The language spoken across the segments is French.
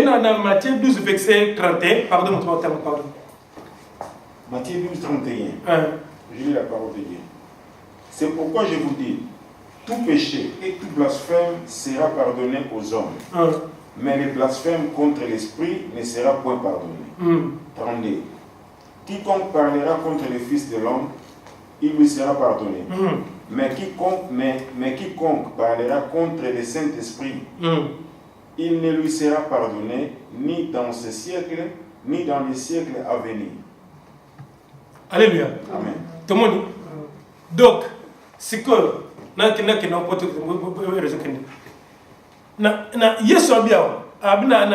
Dans Matthieu 12, verset 31, pardon. Matthieu 12, 31. Je lis la parole de Dieu. C'est pourquoi je vous dis, tout péché et tout blasphème sera pardonné aux hommes. Mais le blasphème contre l'Esprit ne sera point pardonné. 32. Quiconque parlera contre le Fils de l'homme, il lui sera pardonné. Mais quiconque parlera contre le Saint-Esprit, il ne lui sera pardonné ni dans ce siècle, ni dans les siècles à venir. Alléluia. Amen. Tout le monde. Donc, c'est que Yesu abia abina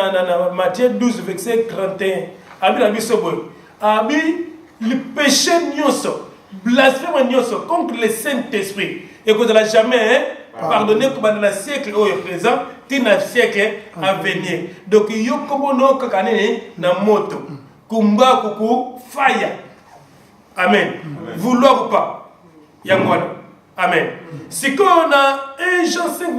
Matthieu 12 verset 31 abina bisobo abi le péché nyoso blasphème nyoso contre le Saint-Esprit et que ne jamais pardonné comme dans le siècle au présent dans le siècle à venir. Donc yo comme no kakane na moto kumba kuku fire. Amen. Vouloir ou pas yangwana. Amen. C'est qu'on a 1 Jean 5,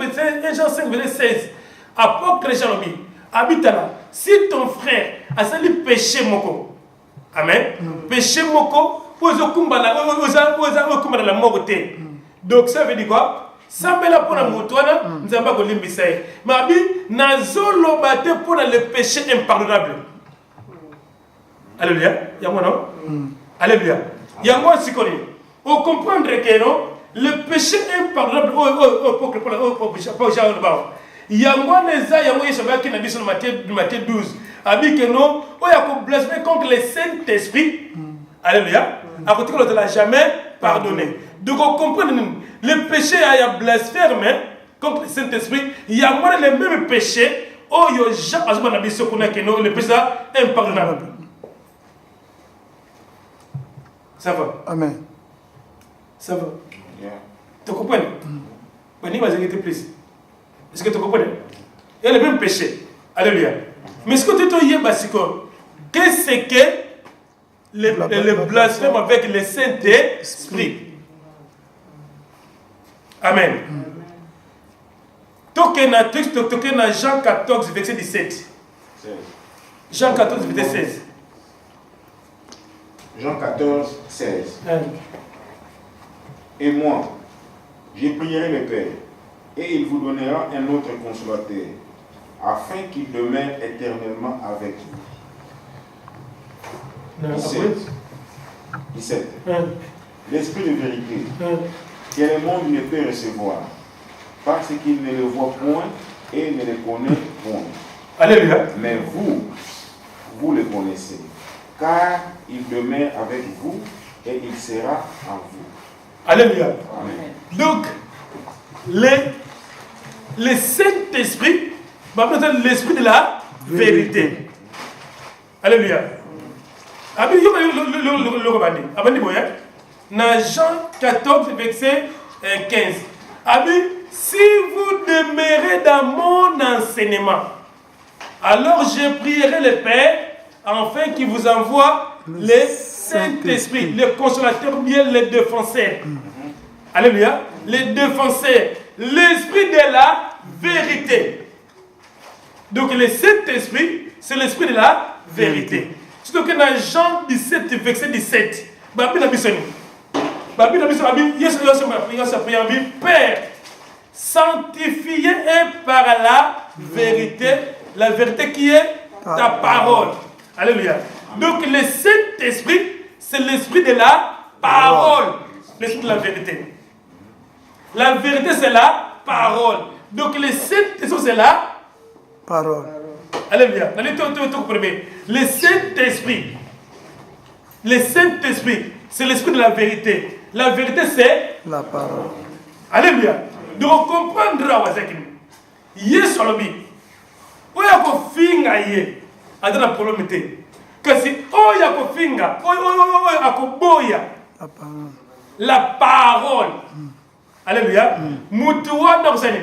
verset 16. Apôtre Jean-Lobi, habite là. Si ton frère a sali péché moko, amen. Péché moko, ozo kumbala la morté. Donc ça veut dire quoi? Ça me la pour la moutouana, nous avons pas limbisa. Mais abi nazolo bate pour le péché impardonnable. Alléluia. Yango non? Alléluia. Yango sikori. On comprendre que non? Le péché impardonnable il y a moi qui n'a dit sur Matthieu 12 abi que non on a blasphémé contre le Saint-Esprit. Alléluia. À côté de l'a jamais pardonné. Donc on comprend le péché a blasphémé contre le Saint-Esprit. Il y a moi le même péché oh yo Jean azuma na biso kuna que non le péché impardonnable. Ça va. Amen. Ça va. Tu comprends? On va s'inquiéter plus. Est-ce que tu comprends? Il y a le même péché. Alléluia. Mais ce que tu te dis, qu'est-ce que le blasphème avec le Saint-Esprit? Amen. Toquez dans Jean 14, verset 17. Jean 14, verset 16. Jean 14, 16. Et moi, je prierai le Père, et il vous donnera un autre consolateur, afin qu'il demeure éternellement avec vous. 17. L'Esprit de vérité, que le monde ne peut recevoir, parce qu'il ne le voit point et ne le connaît point. Alléluia. Mais vous le connaissez, car il demeure avec vous et il sera en vous. Alléluia. Amen. Donc, le Saint-Esprit, l'Esprit de la vérité. Alléluia. Dans Jean 14, verset 15. Si vous demeurez dans mon enseignement, alors je prierai le Père, afin qu'il vous envoie le Saint-Esprit, le consolateur, bien le défenseur. Alléluia. Le défenseur, l'Esprit de la vérité. Donc le Saint-Esprit, c'est l'Esprit de la vérité. Surtout que dans Jean 17, verset 17, Père, sanctifié par la vérité qui est ta parole. Alléluia. Donc le Saint-Esprit, c'est l'Esprit de la parole. L'Esprit de la vérité. La vérité, c'est la parole. Donc le Saint-Esprit, c'est la parole. Alléluia. Le Saint-Esprit. Le Saint-Esprit, c'est l'Esprit de la vérité. La vérité, c'est la parole. Alléluia. Donc on comprendra Yesu alobi. Oya ko finga ye. Adana problème te. Kasi oya ko finga. Oya akoboya. La parole. Alléluia. Mutuwa na kusani.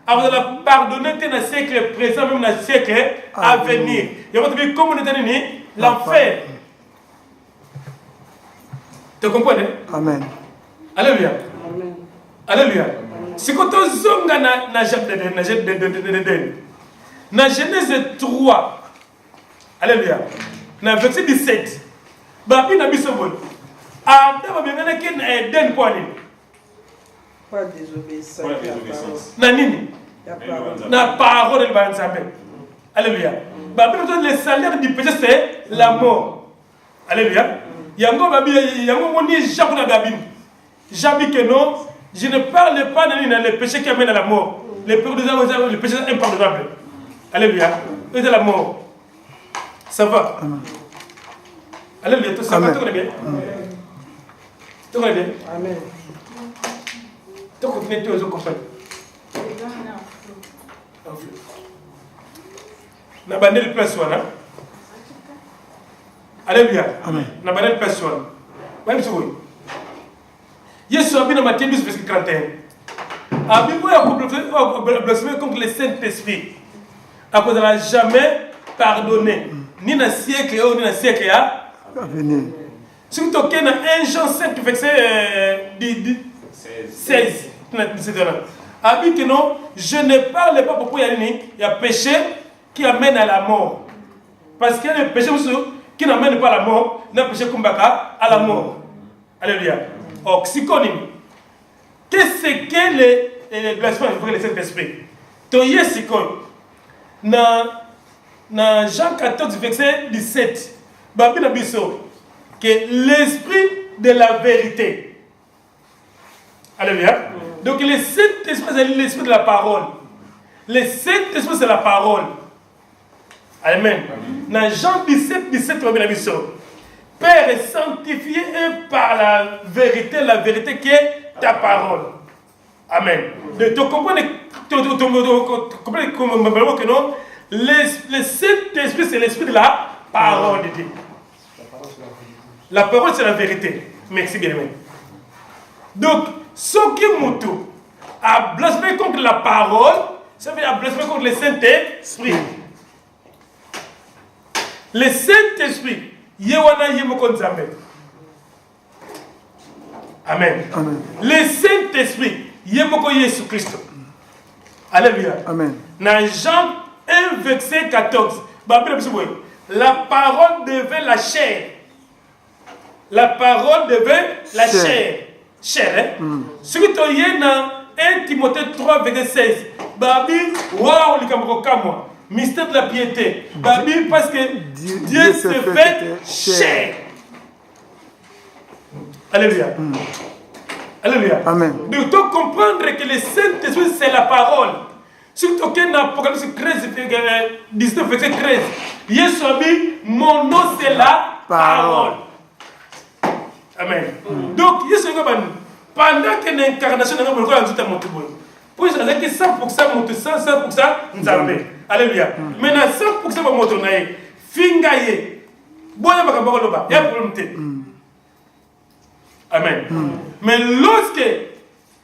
Avant de pardonner dans le siècle présent, même dans le siècle à venir. Il y a votre communauté l'enfer. Tu comprends? Amen. Alléluia. Alléluia. Si quand on zonga na Dans Genèse 3, alléluia, dans le verset 17, Babi n'a pas besoin. Adam a besoin d'un point. Pas désobéissance. Nanini. La parole de Banzambe. Alléluia. Le salaire du péché, c'est la mort. Alléluia. Yango Babi, Yango Moni, Jacques Nababin. J'habite que non, je ne parle pas dans le péché qui amène à la mort. Le péché impardonnable. Alléluia. C'est la mort. Ça va. Alléluia. Ça va, tout va bien. Tout va bien. Amen. Tout continue, tout le comprendre. Na bandel place wana. Alléluia. Amen. Na bandel place wana. Même si vous. Yesu a bien Matthieu 12 verset 41. A bien vous blasphémer contre le Saint-Esprit. À cause de la jamais pardonné. Ni dans siècle ni dans siècle à venir. Si vous toquez dans 1 Jean 5 verset 16. A dit que non, je ne parle pas pourquoi il y a péché qui amène à la mort. Parce qu'il y a le péché qui n'amène pas à la mort, il y a le péché à la mort. Alléluia. Oxyconime. Qu'est-ce que les blasphèmes pour le Saint-Esprit? Toye Sikon. Dans Jean 14, verset 17, Babi Nabiso, que l'esprit de la vérité. Alléluia. Donc le Saint-Esprit, c'est l'esprit de la parole. Le Saint-Esprit, c'est la parole. Amen. Dans Jean 17, 17, Babi Nabiso. Père est sanctifié par la vérité qui est ta parole. Amen. Tu comprends que non? Le Saint-Esprit, c'est l'esprit de la parole de Dieu. La parole, c'est la vérité. Merci bien. Donc, ce qui Moutou a blasphémé contre la parole, ça veut dire blasphémé contre le Saint-Esprit. Le Saint-Esprit, Yewana Yemoko Nzambe. Amen. Amen. Le Saint-Esprit, Yemoko Yesu Christ. Alléluia. Amen. Dans Jean 1, verset 14, la parole devait la chair. La parole devait la chair. Chair, hein? Ce que tu as dans 1 Timothée 3, verset 16, Babi, waouh, le mystère de la piété. Babi, parce que Dieu se fait chair. Alléluia. Alléluia. Amen. Donc, tu dois comprendre que le Saint-Esprit, c'est la parole. Surtout que dans Apocalypse 13, 19, verset 13, Yesu a dit, mon nom c'est la parole. Amen. Donc, Yesu a dit, pendant que l'incarnation de notre Dieu est monté, pour ça, c'est que 100% monte, 100% Nzambe. Alléluia. Maintenant, 100% va monter, fingaye, boya bakabakoloba, il y a problème. Amen. Mais lorsque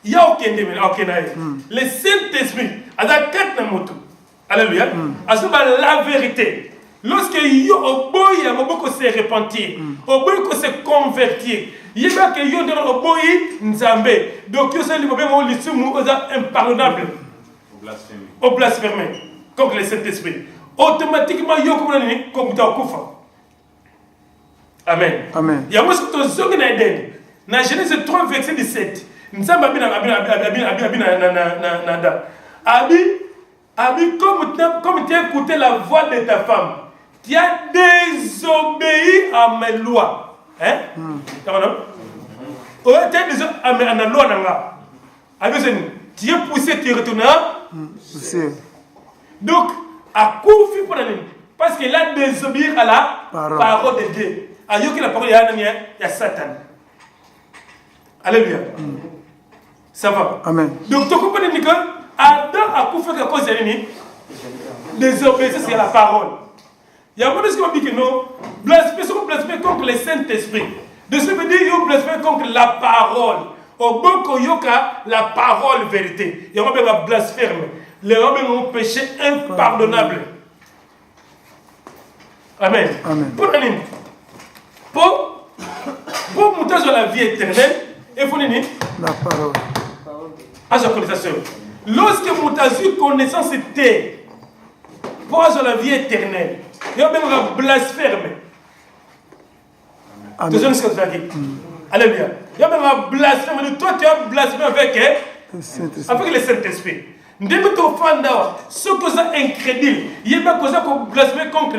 il y a aucun le Saint-Esprit a dans 4 motos. Alléluia. À ce moment la vérité. Lorsque il y a un boy, beaucoup se repentir, beaucoup se convertir. Il y a que il y a un boy Nzambe. Donc il y a un impardonnable. Au blasphémé. Contre le Saint-Esprit. Automatiquement il y a comme Amen. Amen. Il y a moi ce que tu as dans Genèse 3, verset 17, Nzamba Abi, comme tu as écouté la voix de ta femme, tu as désobéi à mes lois. Hein? Tu as désobéi à mes lois. Tu es poussé, tu es retourné. Donc, à coup, parce qu'il a désobéi à la parole de Dieu. À Yoki, la parole, il y a Satan. Alléluia. Ça va. Amen. Donc, tu comprends que Adam a fait à cause de désobéissance, c'est la parole. Il y a beaucoup de gens qui disent que non, blasphémer contre le Saint-Esprit. De ce que veut dire, ils blasphément contre la parole. Au bon yoka, la parole vérité. Il y a un blasphème. Les hommes ont péché impardonnable. Amen. Amen. Pour monter sur la vie éternelle, il faut dire la parole. À sa connaissance. Lorsque vous avez connaissance était, pose la vie éternelle. Il y a même un blasphème. Tu sais ce que tu as dit? Alléluia. Il y a même un blasphème. Toi, tu as blasphémé avec le Saint-Esprit. Ce que c'est incrédule, il y a des choses qui blasphèment contre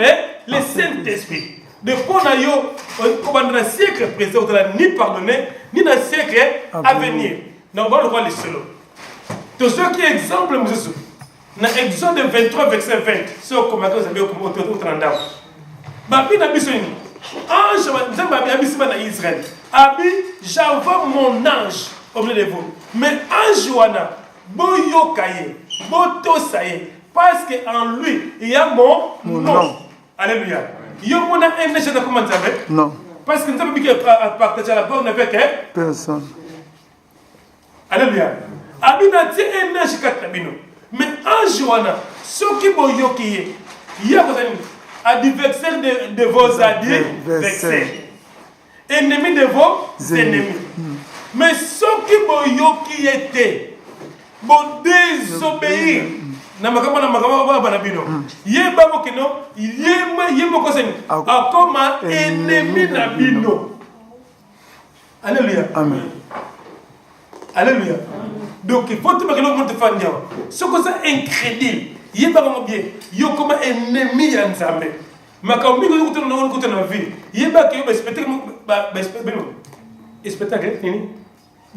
le Saint-Esprit. Depuis qu'on a un siècle présent, on n'a ni pardonné, ni dans le siècle à venir. Donc, on va le voir les solos. Tout ce qui est exemple, monsieur, dans Exode 23, verset 20, c'est comme vous avez au Trandam. Babi n'a pas ange, Israël. Abi, j'envoie mon ange au milieu de vous. Mais ange, Boyo Kaye, Boto Saye, parce qu'en lui, il y a mon nom. Alléluia. Il y a un ange, comment vous savez? Non. Parce que nous avons dit que partager la bonne avec personne. Alléluia. Abina ti un ange katabino. Mais ange wana, ce qui boyo qui est, il y a adversaire de vos adversaires, ennemi de vos ennemis. Mais ce qui boyo qui était, bon désobéir. Namakama banabino. Yeba bokeno, yema koseni. Akoma ennemi nabino. Alléluia. Amen. Alléluia. Donc il faut que le monde fasse ce que c'est incrédule. Il y a pas bien. Il y a comme ennemi Nzambe. Mais quand on dit que nous avons une vie, il y a pas que spectacle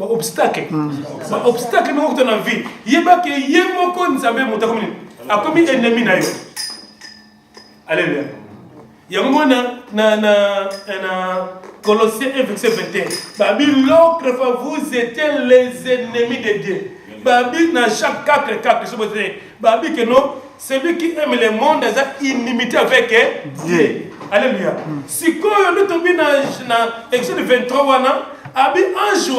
obstacle. Obstacle nous avons une vie. Il y a pas que il y a mon Nzambe monta comme a comme ennemi na yo. Alléluia. Il y a un Colossiens 1, verset 21. Babi, l'autre fois, vous étiez les ennemis de Dieu. Babi, dans chaque 4, Babi, que non, celui qui aime le monde a inimité avec Dieu. Alléluia. Si nous tombons dans Exode 23, Abi, ange,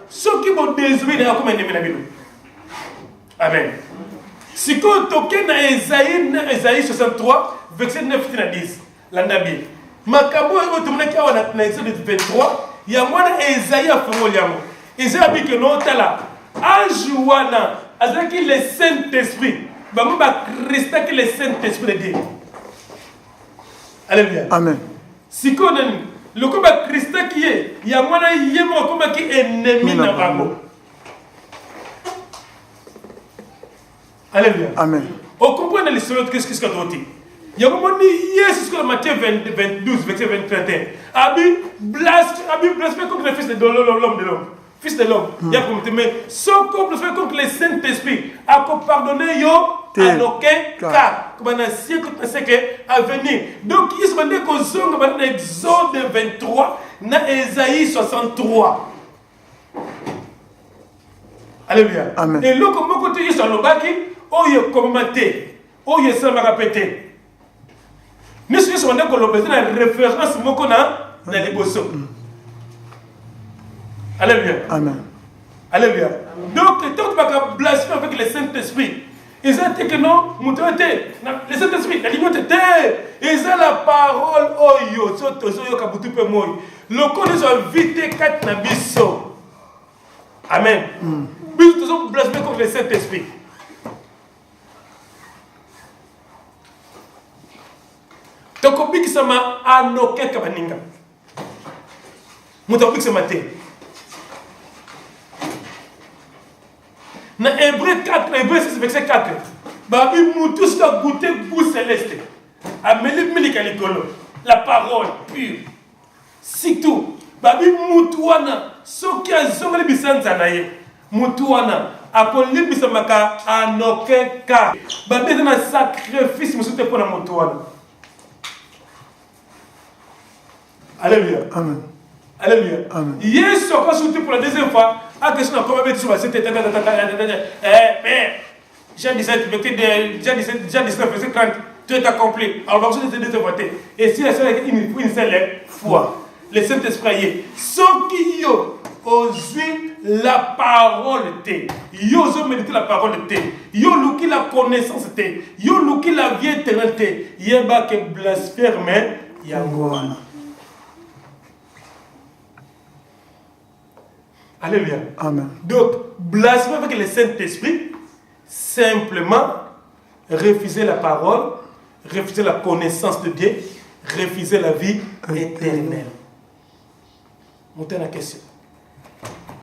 ceux qui vont désobéir, comme ennemi. Amen. Si nous tombons dans Esaïe 63, verset 9 à 10, l'andabi. Makabo otomnaki awa na Exode 23 ya mwana Esaïe afongoliamo. Esaïe abi que non tala ange wana azaki le Saint-Esprit. Bango ba Christ qui le Saint-Esprit de Dieu. Alléluia. Amen. Siko nani le ko ba Christ qui est ya mwana yemo ko ba ki ennemi na bango. Alléluia. Amen. On comprend les solutions qu'est-ce que tu as dit. Il y a un moment où Jésus, dans Matthieu 12, verset 21, a blasphémé contre le Fils de l'homme. Fils de l'homme. Il y a un moment, mais ce qu'on blasphéme contre le Saint-Esprit, a pardonné en aucun cas. Comme un siècle à venir. Donc, il se dit qu'on zonge dans Exode 23, dans Esaïe 63. Alléluia. Amen. Et là, comme côté, il y a un commenté, il y a un répété. Nous sommes en référence dans les bossos. Alléluia. Amen. Alléluia. Donc, tant que tu blasphémer avec le Saint-Esprit, ils ont dit que non, le Saint-Esprit, la ligne était, ils ont la parole, le code est vite 4 nabiso. Amen. Nous sommes blasphémés contre le Saint-Esprit. Donc, on dit que ça m'a anoké kabaninga. Mouta dit que ça m'a té. Dans Hébreu 4, Hébreu 6, verset 4, Babi Moutou a goûté goût céleste. Amélie Milikalikolo, la parole pure. C'est tout. Babi Moutouana, ce qui a zongé Bissanzanaye, Moutouana, appelé Bissamaka en aucun cas. Babi est un sacrifice, monsieur, pour la Moutouana. Alléluia. Amen. Alléluia. Amen. Hier, quand je suis pour la deuxième fois, à question de comment mettre sur cette j'ai 17, verset 30, tout est accompli. Alors, on va se voter. Et si la seule est une seule foi, le Saint-Esprit, ceux qui osent la parole, ils osent méditer la parole, ils osent la connaissance, ils osent la vie éternelle, ils osent blasphémer, il y a un. Alléluia. Amen. Donc, blasphémer avec le Saint-Esprit, simplement refuser la parole refuser la connaissance de Dieu, refuser la vie éternelle. Montez la question.